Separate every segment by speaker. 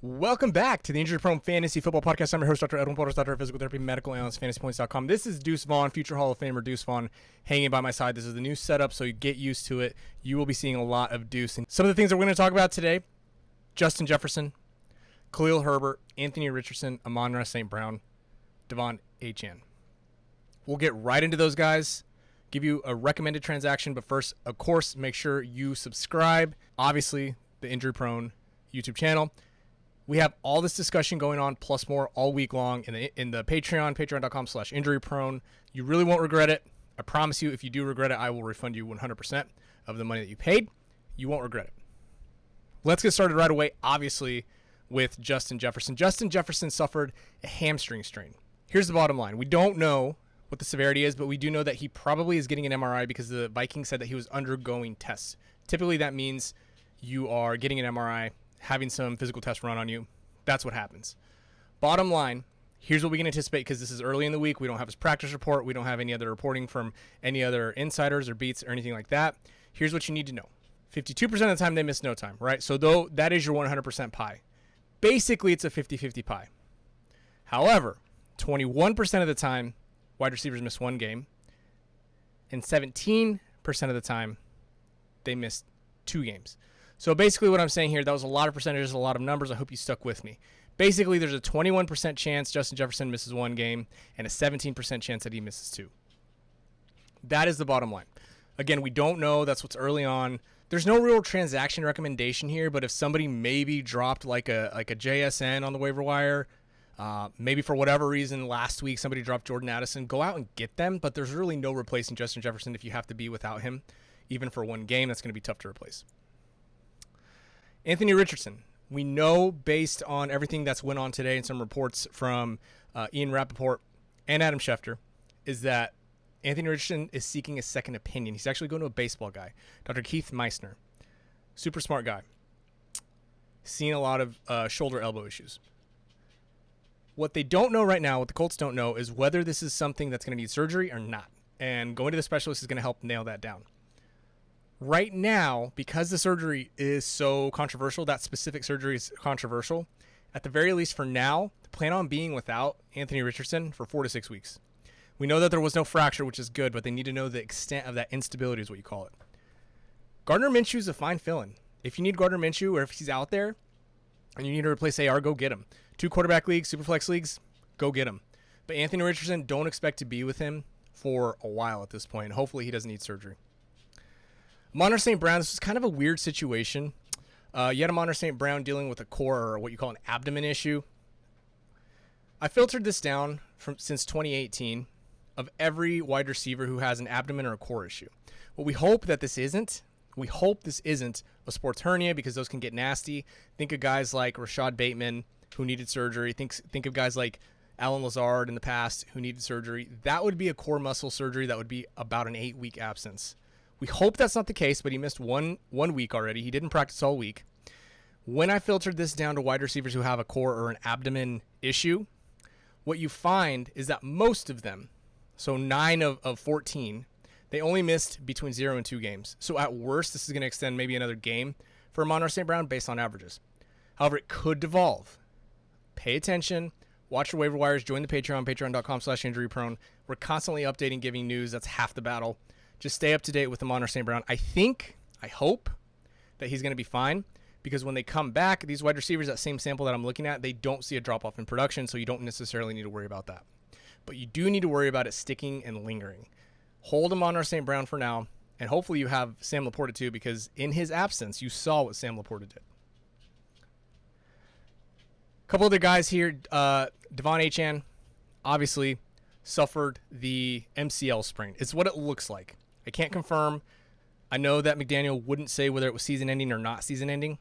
Speaker 1: Welcome back to the Injury Prone Fantasy Football Podcast. I'm your host, Dr. Edwin Porras, Doctor of Physical Therapy, Medical Analyst, FantasyPoints.com. This is Deuce Vaughn, future Hall of Famer Deuce Vaughn, hanging by my side. This is the new setup, so you get used to it. You will be seeing a lot of Deuce. And some of the things that we're going to talk about today: Justin Jefferson, Khalil Herbert, Anthony Richardson, Amon-Ra St. Brown, Achane. We'll get right into those guys, give you a recommended transaction, but first, of course, make sure you subscribe. Obviously, the Injury Prone YouTube channel. We have all this discussion going on, plus more, all week long in the Patreon, patreon.com/injuryprone. You really won't regret it. I promise you, if you do regret it, I will refund you 100% of the money that you paid. You won't regret it. Let's get started right away, obviously, with Justin Jefferson. Justin Jefferson suffered a hamstring strain. Here's the bottom line. We don't know what the severity is, but we do know that he probably is getting an MRI because the Vikings said that he was undergoing tests. Typically, that means you are getting an MRI, having some physical tests run on you. That's what happens. Bottom line, here's what we can anticipate because this is early in the week. We don't have his practice report. We don't have any other reporting from any other insiders or beats or anything like that. Here's what you need to know. 52% of the time they miss no time, right? So though that is your 100% pie. Basically, it's a 50-50 pie. However, 21% of the time, wide receivers miss one game. And 17% of the time, they miss 2 games. So basically what I'm saying here, that was a lot of percentages, a lot of numbers. I hope you stuck with me. Basically, there's a 21% chance Justin Jefferson misses 1 game and a 17% chance that he misses 2. That is the bottom line. Again, we don't know. That's what's early on. There's no real transaction recommendation here, but if somebody maybe dropped like a JSN on the waiver wire, maybe for whatever reason last week somebody dropped Jordan Addison, go out and get them. But there's really no replacing Justin Jefferson if you have to be without him. Even for 1 game, that's going to be tough to replace. Anthony Richardson, we know based on everything that's went on today and some reports from Ian Rappaport and Adam Schefter, is that Anthony Richardson is seeking a second opinion. He's actually going to a baseball guy, Dr. Keith Meissner. Super smart guy. Seen a lot of shoulder elbow issues. What they don't know right now, what the Colts don't know, is whether this is something that's going to need surgery or not. And going to the specialist is going to help nail that down. Right now, because the surgery is so controversial, that specific surgery is controversial, at the very least for now, plan on being without Anthony Richardson for 4 to 6 weeks. We know that there was no fracture, which is good, but they need to know the extent of that instability is what you call it. Gardner Minshew is a fine fill-in. If you need Gardner Minshew or if he's out there and you need to replace AR, go get him. 2 quarterback leagues, Superflex leagues, go get him. But Anthony Richardson, don't expect to be with him for a while at this point. Hopefully he doesn't need surgery. Amon-Ra St. Brown, this is kind of a weird situation. You had Amon-Ra St. Brown dealing with a core or what you call an abdomen issue. I filtered this down since 2018 of every wide receiver who has an abdomen or a core issue. What we hope that this isn't, a sports hernia because those can get nasty. Think of guys like Rashad Bateman who needed surgery. Think of guys like Alan Lazard in the past who needed surgery. That would be a core muscle surgery that would be about an 8-week absence. We hope that's not the case, but he missed one week already. He didn't practice all week. When I filtered this down to wide receivers who have a core or an abdomen issue, what you find is that most of them, so 9 of 14, they only missed between 0 and 2 games. So at worst, this is going to extend maybe another game for Amon-Ra St. Brown based on averages. However, it could devolve. Pay attention. Watch your waiver wires. Join the Patreon, patreon.com/injuryprone. We're constantly updating, giving news. That's half the battle. Just stay up to date with Amon-Ra St. Brown. I hope that he's going to be fine because when they come back, these wide receivers, that same sample that I'm looking at, they don't see a drop-off in production, so you don't necessarily need to worry about that. But you do need to worry about it sticking and lingering. Hold Amon-Ra St. Brown for now, and hopefully you have Sam Laporta too because in his absence, you saw what Sam Laporta did. A couple other guys here. Achane, obviously, suffered the MCL sprain. It's what it looks like. I can't confirm. I know that McDaniel wouldn't say whether it was season-ending or not season-ending.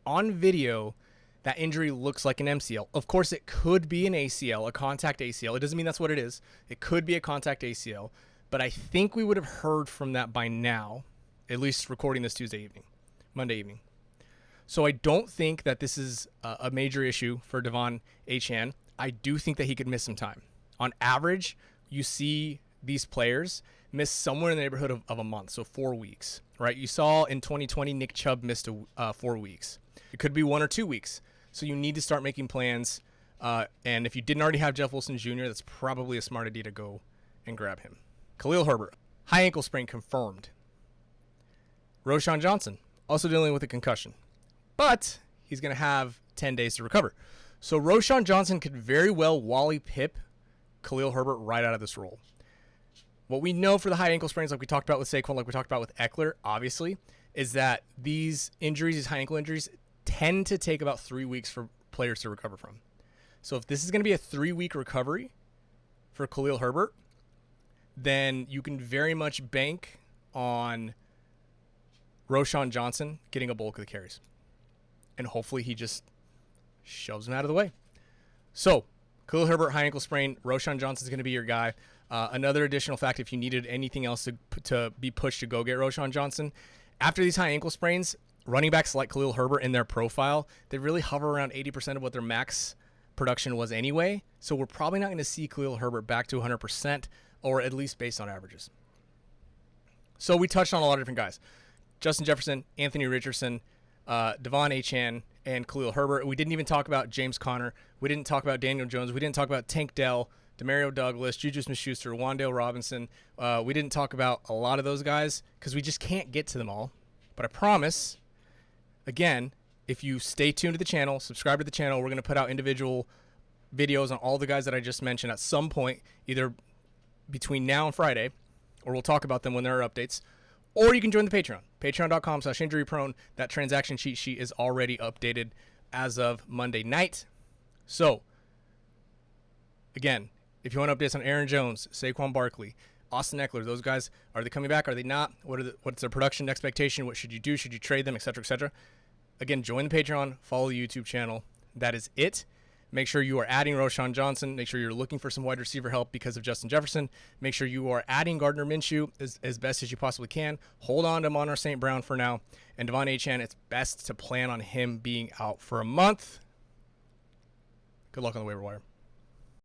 Speaker 1: On video, that injury looks like an MCL. Of course, it could be an ACL, a contact ACL. It doesn't mean that's what it is. It could be a contact ACL. But I think we would have heard from that by now, at least recording this Monday evening. So I don't think that this is a major issue for Achane. I do think that he could miss some time. On average, you see these players miss somewhere in the neighborhood of a month, so 4 weeks, right? You saw in 2020, Nick Chubb missed 4 weeks. It could be 1 or 2 weeks. So you need to start making plans. And if you didn't already have Jeff Wilson Jr., that's probably a smart idea to go and grab him. Khalil Herbert, high ankle sprain confirmed. Roschon Johnson, also dealing with a concussion. But he's going to have 10 days to recover. So Roschon Johnson could very well Wally Pip Khalil Herbert right out of this role. What we know for the high ankle sprains, like we talked about with Saquon, like we talked about with Eckler, obviously, is that these injuries, these high ankle injuries, tend to take about 3 weeks for players to recover from. So if this is going to be a 3-week recovery for Khalil Herbert, then you can very much bank on Roschon Johnson getting a bulk of the carries. And hopefully he just shoves them out of the way. So Khalil Herbert, high ankle sprain. Roschon Johnson is going to be your guy. Another additional fact, if you needed anything else to be pushed to go get Roschon Johnson, after these high ankle sprains, running backs like Khalil Herbert in their profile, they really hover around 80% of what their max production was anyway. So we're probably not going to see Khalil Herbert back to 100%, or at least based on averages. So we touched on a lot of different guys. Justin Jefferson, Anthony Richardson, Devon Achane, and Khalil Herbert. We didn't even talk about James Conner. We didn't talk about Daniel Jones. We didn't talk about Tank Dell, Demario Douglas, Juju Smith-Schuster, Wan'Dale Robinson. We didn't talk about a lot of those guys because we just can't get to them all. But I promise, again, if you stay tuned to the channel, subscribe to the channel, we're going to put out individual videos on all the guys that I just mentioned at some point, either between now and Friday, or we'll talk about them when there are updates. Or you can join the Patreon, patreon.com/injuryprone. That transaction cheat sheet is already updated as of Monday night. So, again, if you want updates on Aaron Jones, Saquon Barkley, Austin Eckler, those guys, are they coming back? Are they not? What's their production expectation? What should you do? Should you trade them, et cetera, et cetera? Again, join the Patreon, follow the YouTube channel. That is it. Make sure you are adding Roschon Johnson. Make sure you're looking for some wide receiver help because of Justin Jefferson. Make sure you are adding Gardner Minshew as best as you possibly can. Hold on to Amon-Ra St. Brown for now. And Devon Achane, it's best to plan on him being out for a month. Good luck on the waiver wire.